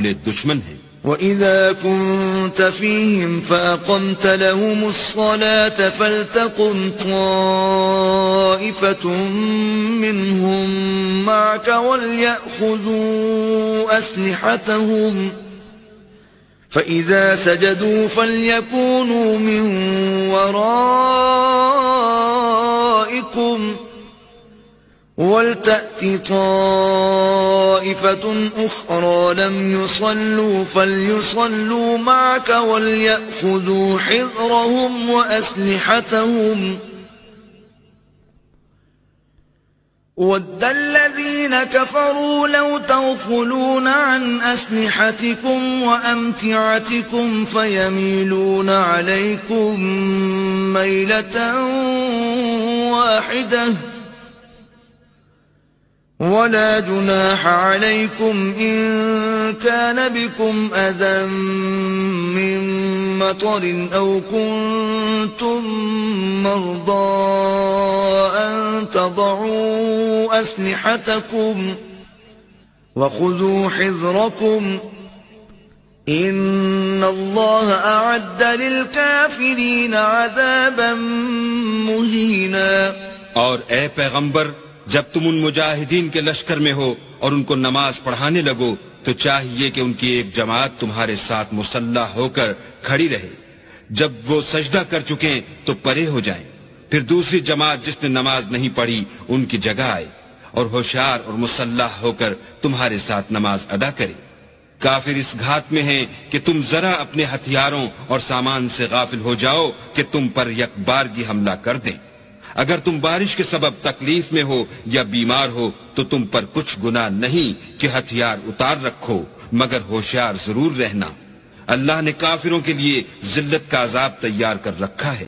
کھلے دشمن ہیں۔ وَإِذَا كُنْتَ فِيهِمْ فَأَقَمْتَ لَهُمُ الصَّلَاةَ فَلْتَقُمْ طَائِفَةٌ مِّنْهُمْ مَعَكَ وَلْيَأْخُذُوا أَسْلِحَتَهُمْ فَإِذَا سَجَدُوا فَلْيَكُونُوا مِنْ وَرَائِكُمْ وَلْتَأْتِ طَائِفَةٌ أُخْرَى لَمْ يُصَلُّوا فَلْيُصَلُّوا مَعَكَ وَلْيَأْخُذُوا حِذْرَهُمْ وَأَسْلِحَتَهُمْ وَدَّ الَّذِينَ كَفَرُوا لَوْ تَغْفُلُونَ عَنْ أَسْلِحَتِكُمْ وَأَمْتِعَتِكُمْ فَيَمِيلُونَ عَلَيْكُمْ مَيْلَةً وَاحِدَةً ولا جناح عليكم إن كان بكم أذى من مطر أو كنتم مرضى أن تضعوا أسلحتكم وخذوا حذركم إن الله أعد للكافرين عذابا مهينا۔ اور اے پیغمبر، جب تم ان مجاہدین کے لشکر میں ہو اور ان کو نماز پڑھانے لگو تو چاہیے کہ ان کی ایک جماعت تمہارے ساتھ مسلح ہو کر کھڑی رہے، جب وہ سجدہ کر چکیں تو پرے ہو جائیں، پھر دوسری جماعت جس نے نماز نہیں پڑھی ان کی جگہ آئے اور ہوشیار اور مسلح ہو کر تمہارے ساتھ نماز ادا کرے۔ کافر اس گھات میں ہیں کہ تم ذرا اپنے ہتھیاروں اور سامان سے غافل ہو جاؤ کہ تم پر یک بارگی حملہ کر دیں۔ اگر تم بارش کے سبب تکلیف میں ہو یا بیمار ہو تو تم پر کچھ گناہ نہیں کہ ہتھیار اتار رکھو، مگر ہوشیار ضرور رہنا۔ اللہ نے کافروں کے لیے ذلت کا عذاب تیار کر رکھا ہے۔